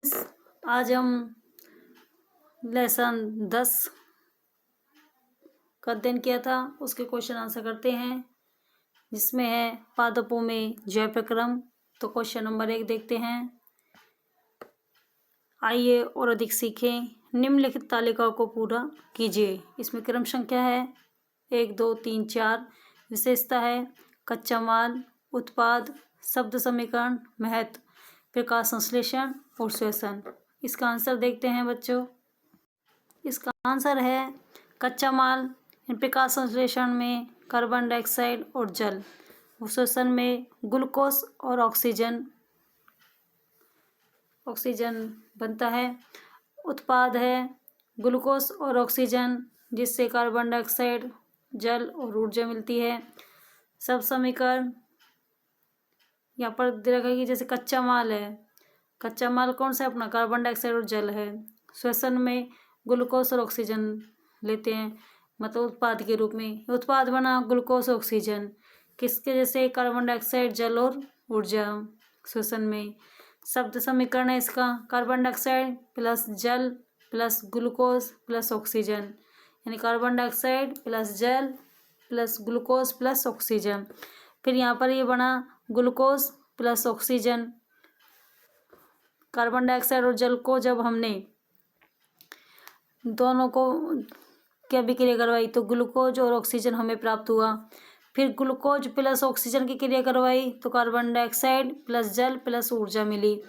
आज हम लेसन 10 का अध्ययन किया था, उसके क्वेश्चन आंसर करते हैं, जिसमें है पादपों में जैव प्रक्रम। तो क्वेश्चन नंबर 1 देखते हैं। आइए और अधिक सीखें। निम्नलिखित तालिका को पूरा कीजिए। इसमें क्रम संख्या है 1 2 3 4। विशेषता है कच्चा माल, उत्पाद, शब्द समीकरण, महत्व, प्रकाश संश्लेषण और श्वसन। इसका आंसर देखते हैं बच्चों। इसका आंसर है कच्चा माल। प्रकाश संश्लेषण में कार्बन डाइऑक्साइड और जल, श्वसन में ग्लूकोज और ऑक्सीजन बनता है। उत्पाद है ग्लूकोज और ऑक्सीजन, जिससे कार्बन डाइऑक्साइड, जल और ऊर्जा मिलती है। सब समीकरण यहाँ पर दे रखा है कि जैसे कच्चा माल है, कच्चा माल कौन सा है अपना, कार्बन डाइऑक्साइड और जल है। श्वसन में ग्लूकोज और ऑक्सीजन लेते हैं, मतलब उत्पाद के रूप में। उत्पाद बना ग्लूकोज ऑक्सीजन, किसके जैसे, कार्बन डाइऑक्साइड, जल और ऊर्जा श्वसन में। शब्द समीकरण है इसका कार्बन डाइऑक्साइड प्लस जल प्लस ग्लूकोज प्लस ऑक्सीजन, यानी कार्बन डाइऑक्साइड प्लस जल प्लस ग्लूकोज प्लस ऑक्सीजन। फिर यहाँ पर ये बना glucose plus oxygen. Carbon dioxide और जल को जब हमने दोनों को क्या विक्रिया करवाई तो ग्लूकोज और ऑक्सीजन हमें प्राप्त हुआ। फिर ग्लूकोज प्लस ऑक्सीजन की क्रिया करवाई तो कार्बन डाइऑक्साइड प्लस जल प्लस ऊर्जा मिली।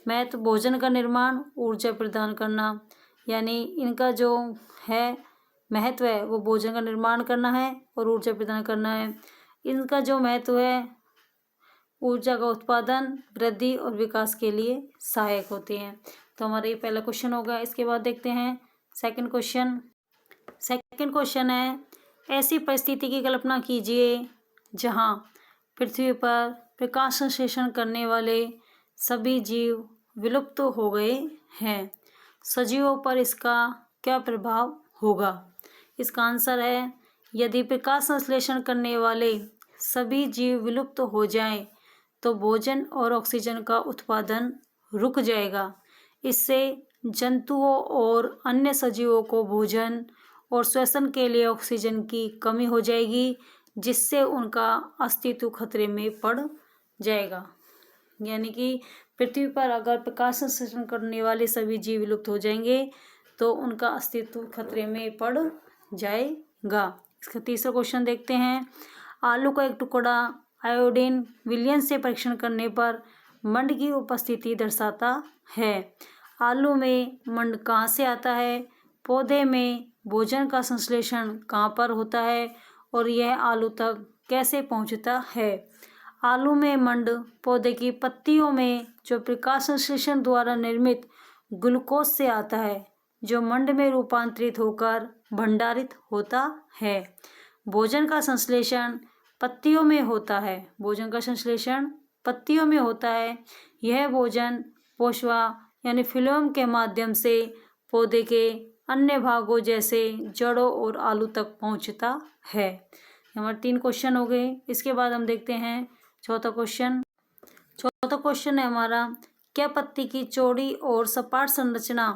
महत्व भोजन का निर्माण, ऊर्जा प्रदान करना, यानी इनका जो है महत्व है वो भोजन का निर्माण करना है और ऊर्जा प्रदान करना है। इनका जो महत्व है ऊर्जा का उत्पादन, वृद्धि और विकास के लिए सहायक होते हैं। तो हमारा ये पहला क्वेश्चन होगा। इसके बाद देखते हैं सेकंड क्वेश्चन। सेकंड क्वेश्चन है, ऐसी परिस्थिति की कल्पना कीजिए जहां पृथ्वी पर प्रकाश संश्लेषण करने वाले सभी जीव विलुप्त हो गए हैं। सजीवों पर इसका क्या प्रभाव होगा? इसका आंसर है, यदि प्रकाश संश्लेषण करने वाले सभी जीव विलुप्त हो जाएं तो भोजन और ऑक्सीजन का उत्पादन रुक जाएगा। इससे जंतुओं और अन्य सजीवों को भोजन और श्वसन के लिए ऑक्सीजन की कमी हो जाएगी, जिससे उनका अस्तित्व खतरे में पड़ जाएगा। यानी कि पृथ्वी पर अगर प्रकाश संश्लेषण करने वाले सभी जीव विलुप्त हो जाएंगे तो उनका अस्तित्व खतरे में पड़ जाएगा। इसका तीसरा क्वेश्चन देखते हैं। आलू का एक टुकड़ा आयोडीन विलयन से परीक्षण करने पर मंड की उपस्थिति दर्शाता है। आलू में मंड कहाँ से आता है? पौधे में भोजन का संश्लेषण कहाँ पर होता है और यह आलू तक कैसे पहुँचता है? आलू में मंड पौधे की पत्तियों में जो प्रकाश संश्लेषण द्वारा निर्मित ग्लूकोज से आता है, जो मंड में रूपांतरित होकर भंडारित होता है। भोजन का संश्लेषण पत्तियों में होता है। भोजन का संश्लेषण पत्तियों में होता है। यह भोजन पोषवा यानी फिलोम के माध्यम से पौधे के अन्य भागों जैसे जड़ों और आलू तक पहुंचता है। हमारे 3 क्वेश्चन हो गए। इसके बाद हम देखते हैं चौथा क्वेश्चन। चौथा क्वेश्चन है हमारा, क्या पत्ती की चौड़ी और सपाट संरचना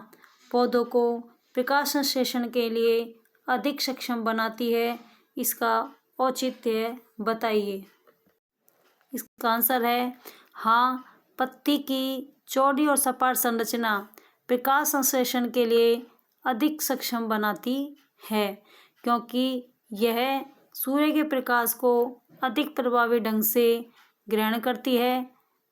पौधों को प्रकाश संश्लेषण के लिए अधिक सक्षम बनाती है? इसका औचित्य बताइए। इसका आंसर है हाँ, पत्ती की चौड़ी और सपाट संरचना प्रकाश संश्लेषण के लिए अधिक सक्षम बनाती है, क्योंकि यह सूर्य के प्रकाश को अधिक प्रभावी ढंग से ग्रहण करती है।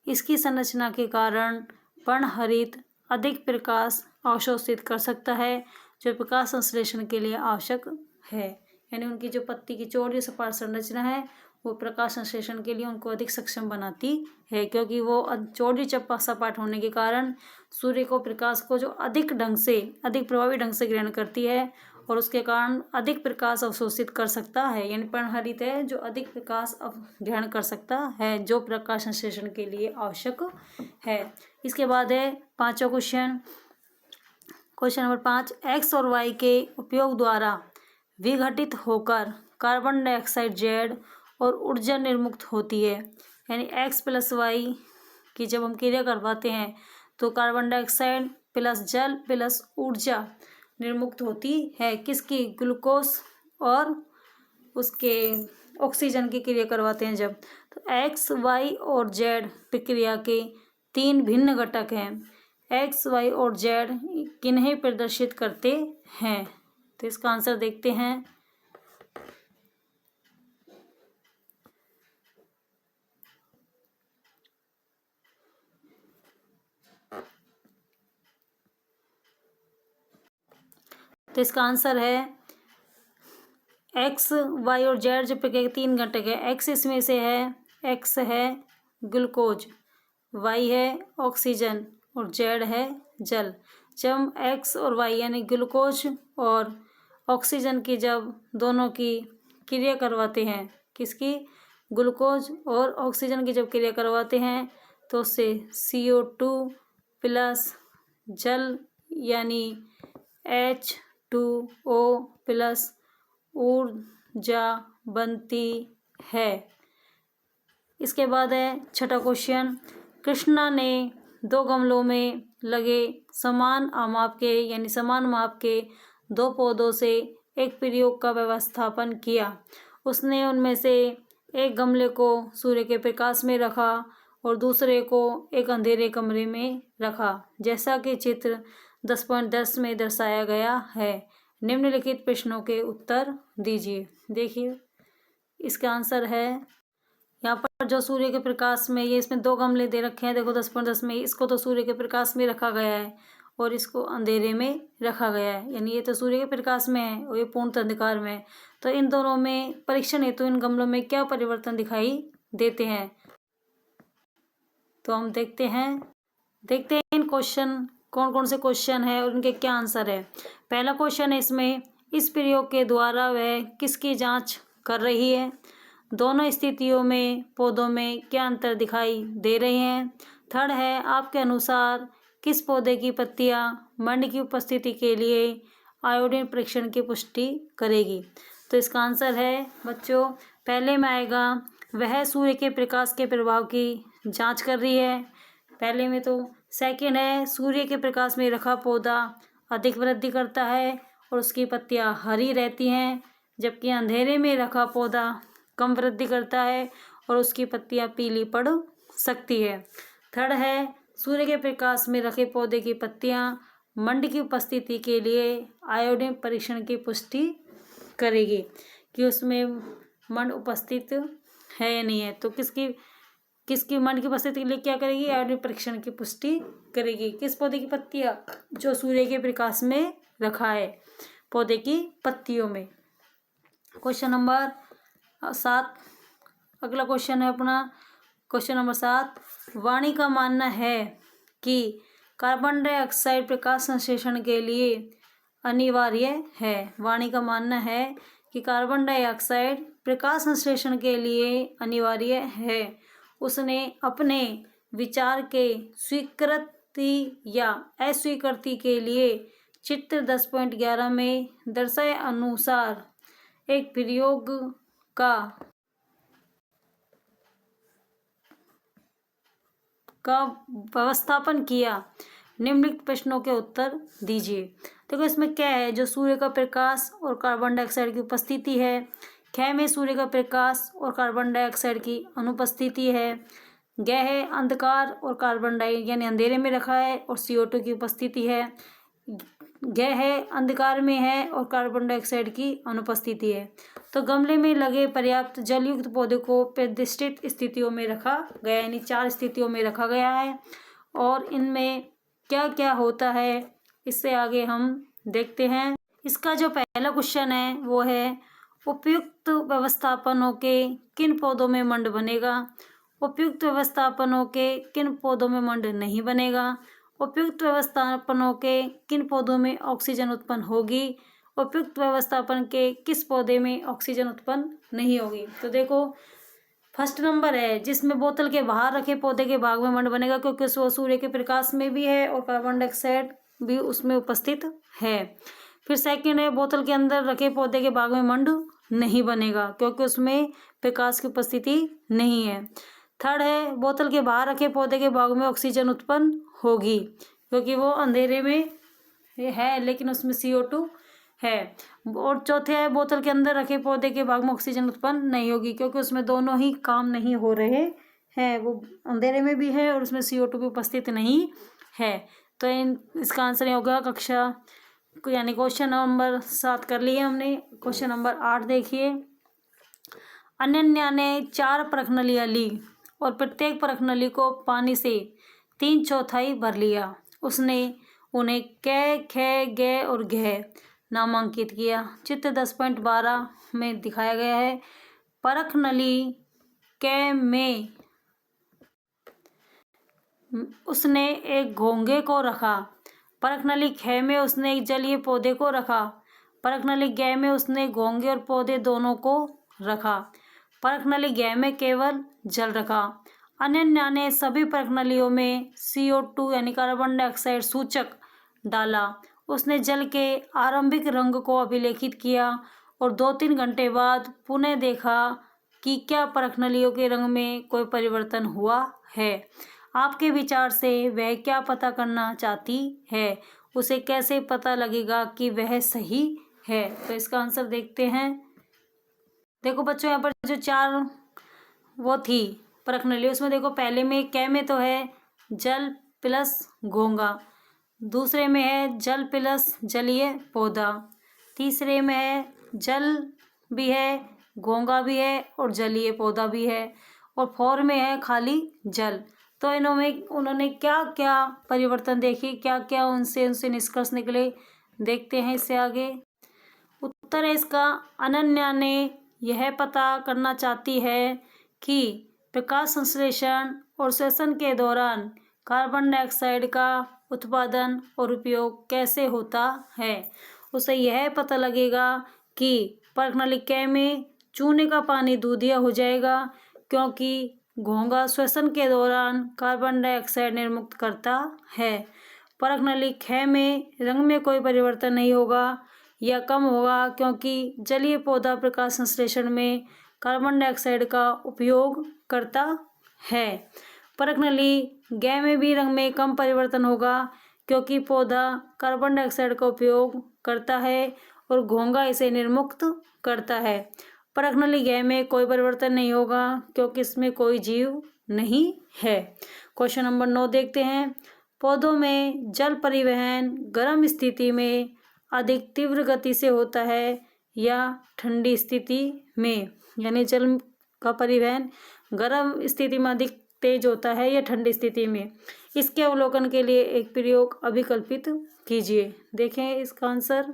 इसकी संरचना के कारण पर्णहरित अधिक प्रकाश अवशोषित कर सकता है, जो प्रकाश संश्लेषण के लिए आवश्यक है। यानी उनकी जो पत्ती की चौड़ी और सपाट संरचना है वो प्रकाश संश्लेषण के लिए उनको अधिक सक्षम बनाती है, क्योंकि वो चौड़ी सपाट होने के कारण सूर्य को प्रकाश को जो अधिक प्रभावी ढंग से ग्रहण करती है और उसके कारण अधिक प्रकाश अवशोषित कर सकता है। यानी पर्णहरित है जो अधिक प्रकाश ग्रहण कर सकता है, जो प्रकाश संश्लेषण के लिए आवश्यक है। इसके बाद है पांचवा क्वेश्चन। क्वेश्चन नंबर 5, एक्स और वाई के उपयोग द्वारा विघटित होकर कार्बन डाइऑक्साइड जेड और ऊर्जा निर्मुक्त होती है। यानी एक्स प्लस वाई की जब हम क्रिया करवाते हैं तो कार्बन डाइऑक्साइड प्लस जल प्लस ऊर्जा निर्मुक्त होती है। किसकी? ग्लूकोज और उसके ऑक्सीजन की क्रिया करवाते हैं जब। तो एक्स वाई और जेड प्रक्रिया के 3 भिन्न घटक हैं। एक्स वाई और जेड किन्हें प्रदर्शित करते हैं? तो इसका आंसर देखते हैं। तो इसका आंसर है एक्स वाई और जेड जो प्रक्रिया के 3 घटक है। एक्स इसमें से है, एक्स है ग्लूकोज, वाई है ऑक्सीजन और जेड है जल। जब हम एक्स और वाई यानी ग्लूकोज और ऑक्सीजन की जब दोनों की क्रिया करवाते हैं, किसकी? ग्लूकोज और ऑक्सीजन की जब क्रिया करवाते हैं तो उससे CO2 प्लस जल यानी H2O प्लस ऊर्जा बनती है। इसके बाद है छठा क्वेश्चन। कृष्णा ने 2 गमलों में लगे समान माप के 2 पौधों से एक प्रयोग का व्यवस्थापन किया। उसने उनमें से एक गमले को सूर्य के प्रकाश में रखा और दूसरे को एक अंधेरे कमरे में रखा, जैसा कि चित्र 10.10 में दर्शाया गया है। निम्नलिखित प्रश्नों के उत्तर दीजिए। देखिए इसका आंसर है यहाँ पर जो सूर्य के प्रकाश में, ये इसमें 2 गमले दे रखे हैं। देखो 10.10 में इसको तो सूर्य के प्रकाश में रखा गया है और इसको अंधेरे में रखा गया है, यानी ये तो सूर्य के प्रकाश में है और ये पूर्ण अंधकार में है। तो इन दोनों में परीक्षण हेतु इन गमलों में क्या परिवर्तन दिखाई देते हैं? तो हम देखते हैं इन क्वेश्चन कौन कौन से क्वेश्चन है और उनके क्या आंसर है। पहला क्वेश्चन है इसमें, इस प्रयोग के द्वारा वह किसकी जांच कर रही है? दोनों स्थितियों में पौधों में क्या अंतर दिखाई दे रहे हैं? थर्ड है, आपके अनुसार किस पौधे की पत्तियां मंड की उपस्थिति के लिए आयोडीन परीक्षण की पुष्टि करेगी? तो इसका आंसर है बच्चों, पहले में आएगा वह सूर्य के प्रकाश के प्रभाव की जांच कर रही है, पहले में। तो सेकंड है, सूर्य के प्रकाश में रखा पौधा अधिक वृद्धि करता है और उसकी पत्तियां हरी रहती हैं, जबकि अंधेरे में रखा पौधा कम वृद्धि करता है और उसकी पत्तियां पीली पड़ सकती है। थर्ड है, सूर्य के प्रकाश में रखे पौधे की पत्तियां मंड की उपस्थिति के लिए आयोडीन परीक्षण की पुष्टि करेगी कि उसमें मंड उपस्थित है या नहीं है। तो किसकी मंड की उपस्थिति के लिए क्या करेगी? आयोडीन परीक्षण की पुष्टि करेगी। किस पौधे की पत्तियां? जो सूर्य के प्रकाश में रखा है, पौधे की पत्तियों में। क्वेश्चन नंबर 7, अगला क्वेश्चन है अपना क्वेश्चन नंबर 7। वाणी का मानना है कि कार्बन डाइऑक्साइड प्रकाश संश्लेषण के लिए अनिवार्य है। वाणी का मानना है कि कार्बन डाइऑक्साइड प्रकाश संश्लेषण के लिए अनिवार्य है। उसने अपने विचार के स्वीकृति या अस्वीकृति के लिए चित्र 10.11 में दर्शाए अनुसार एक प्रयोग का व्यवस्थापन किया। निम्नलिखित प्रश्नों के उत्तर दीजिए। देखो इसमें क्या है, जो सूर्य का प्रकाश और कार्बन डाइऑक्साइड की उपस्थिति है। ख में सूर्य का प्रकाश और कार्बन डाइऑक्साइड की अनुपस्थिति है। ग है अंधकार और कार्बन डाइऑक्साइड यानी अंधेरे में रखा है और CO2 की उपस्थिति है। ग है अंधकार में है और कार्बन डाइऑक्साइड की अनुपस्थिति है। तो गमले में लगे पर्याप्त जलयुक्त पौधे को प्रतिष्ठित स्थितियों में रखा गया, यानी 4 स्थितियों में रखा गया है। और इनमें क्या क्या होता है इससे आगे हम देखते हैं। इसका जो पहला क्वेश्चन है वो है, उपयुक्त व्यवस्थापनों के किन पौधों में मंड बनेगा? उपयुक्त व्यवस्थापनों के किन पौधों में मंड नहीं बनेगा? उपयुक्त व्यवस्थापनों के किन पौधों में ऑक्सीजन उत्पन्न होगी? उपयुक्त व्यवस्थापन के किस पौधे में ऑक्सीजन उत्पन्न नहीं होगी? तो देखो फर्स्ट नंबर है जिसमें बोतल के बाहर रखे पौधे के भाग में मंड बनेगा, क्योंकि वो सूर्य के प्रकाश में भी है और कार्बन डाइऑक्साइड भी उसमें उपस्थित है। फिर सेकंड है, बोतल के अंदर रखे पौधे के भाग में मंड नहीं बनेगा, क्योंकि उसमें प्रकाश की उपस्थिति नहीं है। थर्ड है, बोतल के बाहर रखे पौधे के भाग में ऑक्सीजन उत्पन्न होगी, क्योंकि वो अंधेरे में है लेकिन उसमें CO2 है। और चौथे है, बोतल के अंदर रखे पौधे के भाग में ऑक्सीजन उत्पन्न नहीं होगी, क्योंकि उसमें दोनों ही काम नहीं हो रहे हैं, वो अंधेरे में भी है और उसमें CO2 भी उपस्थित नहीं है। तो इसका आंसर ये होगा कक्षा, यानी क्वेश्चन नंबर 7 कर लिए हमने। क्वेश्चन नंबर 8 देखिए। अनन्या ने 4 परखनलियाँ ली और प्रत्येक परखनली को पानी से 3/4 भर लिया। उसने उन्हें कै, खे, गे और घे नामांकित किया। चित्र 10.12 में दिखाया गया है। परखनली कै में उसने एक घोंघे को रखा। परखनली खे में उसने एक जलीय पौधे को रखा। परखनली गे में उसने घोंघे और पौधे दोनों को रखा। परखनली गे में केवल जल रखा। अनन्या ने सभी परखनलियों में CO2 यानी कार्बन डाइऑक्साइड सूचक डाला। उसने जल के आरंभिक रंग को अभिलेखित किया और 2-3 घंटे बाद पुनः देखा कि क्या परखनलियों के रंग में कोई परिवर्तन हुआ है। आपके विचार से वह क्या पता करना चाहती है? उसे कैसे पता लगेगा कि वह सही है? तो इसका आंसर देखते हैं। देखो बच्चों, यहाँ पर जो 4 वो थी परखनली, उसमें देखो पहले में कै में तो है जल प्लस घोंघा, दूसरे में है जल प्लस जलीय पौधा, तीसरे में है जल भी है, घोंघा भी है और जलीय पौधा भी है, और 4 में है खाली जल। तो उन्होंने क्या क्या परिवर्तन देखे, क्या क्या उनसे निष्कर्ष निकले, देखते हैं इससे आगे। उत्तर है इसका, अनन्या ने यह पता करना चाहती है कि प्रकाश संश्लेषण और श्वसन के दौरान कार्बन डाइऑक्साइड का उत्पादन और उपयोग कैसे होता है। उसे यह पता लगेगा कि परखनली कै में चूने का पानी दूधिया हो जाएगा, क्योंकि घोंघा श्वसन के दौरान कार्बन डाइऑक्साइड निर्मुक्त करता है। परखनली खे में रंग में कोई परिवर्तन नहीं होगा या कम होगा, क्योंकि जलीय पौधा प्रकाश संश्लेषण में कार्बन डाइऑक्साइड का उपयोग करता है। परखनली गे में भी रंग में कम परिवर्तन होगा, क्योंकि पौधा कार्बन डाइऑक्साइड का उपयोग करता है और घोंघा इसे निर्मुक्त करता है। परखनली गे में कोई परिवर्तन नहीं होगा, क्योंकि इसमें कोई जीव नहीं है। क्वेश्चन नंबर 9 देखते हैं। पौधों में जल परिवहन गर्म स्थिति में अधिक तीव्र गति से होता है या ठंडी स्थिति में, यानी जल का परिवहन गर्म स्थिति में अधिक तेज होता है या ठंडी स्थिति में। इसके अवलोकन के लिए एक प्रयोग अभिकल्पित कीजिए। देखें इसका आंसर।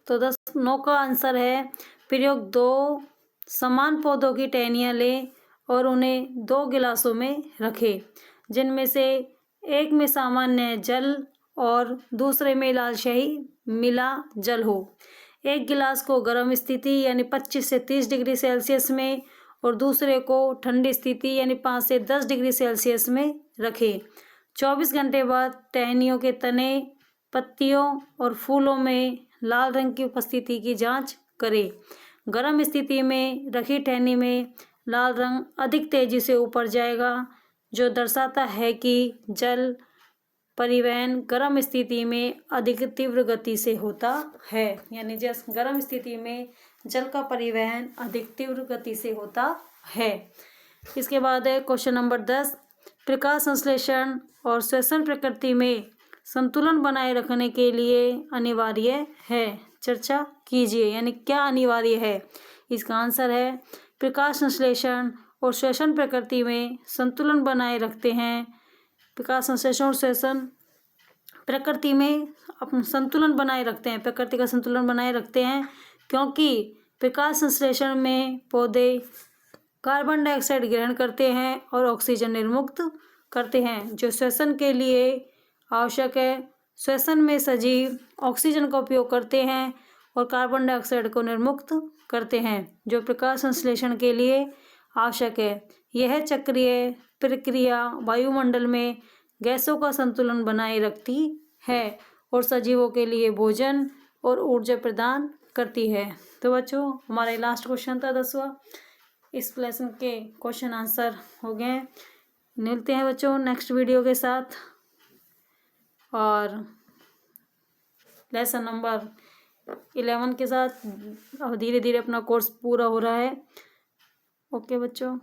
तो 9 का आंसर है प्रयोग 2 समान पौधों की टहनियाँ लें और उन्हें 2 गिलासों में रखें, जिनमें से एक में सामान्य जल और दूसरे में लालशाही मिला जल हो। एक गिलास को गर्म स्थिति यानी 25 से 30 डिग्री सेल्सियस में और दूसरे को ठंडी स्थिति यानी 5 से 10 डिग्री सेल्सियस में रखें। 24 घंटे बाद टहनियों के तने, पत्तियों और फूलों में लाल रंग की उपस्थिति की जांच करें। गर्म स्थिति में रखी टहनी में लाल रंग अधिक तेजी से ऊपर जाएगा, जो दर्शाता है कि जल परिवहन गर्म स्थिति में अधिक तीव्र गति से होता है, यानी जिस गर्म स्थिति में जल का परिवहन अधिक तीव्र गति से होता है। इसके बाद है क्वेश्चन नंबर 10। प्रकाश संश्लेषण और श्वसन प्रकृति में संतुलन बनाए रखने के लिए अनिवार्य है, चर्चा कीजिए। यानी क्या अनिवार्य है? इसका आंसर है प्रकाश संश्लेषण और श्वसन प्रकृति में संतुलन बनाए रखते हैं। प्रकाश संश्लेषण और श्वसन प्रकृति में अपना संतुलन बनाए रखते हैं, प्रकृति का संतुलन बनाए रखते हैं, क्योंकि प्रकाश संश्लेषण में पौधे कार्बन डाइऑक्साइड ग्रहण करते हैं और ऑक्सीजन निर्मुक्त करते हैं, जो श्वसन के लिए आवश्यक है। श्वसन में सजीव ऑक्सीजन का उपयोग करते हैं और कार्बन डाइऑक्साइड को निर्मुक्त करते हैं, जो प्रकाश संश्लेषण के लिए आवश्यक है। यह चक्रीय प्रक्रिया वायुमंडल में गैसों का संतुलन बनाए रखती है और सजीवों के लिए भोजन और ऊर्जा प्रदान करती है। तो बच्चों, हमारा लास्ट क्वेश्चन था 10वां। इस लेसन के क्वेश्चन आंसर हो गए। मिलते हैं बच्चों नेक्स्ट वीडियो के साथ। और लेसन नंबर 11 के साथ अब धीरे धीरे अपना कोर्स पूरा हो रहा है। ओके बच्चों।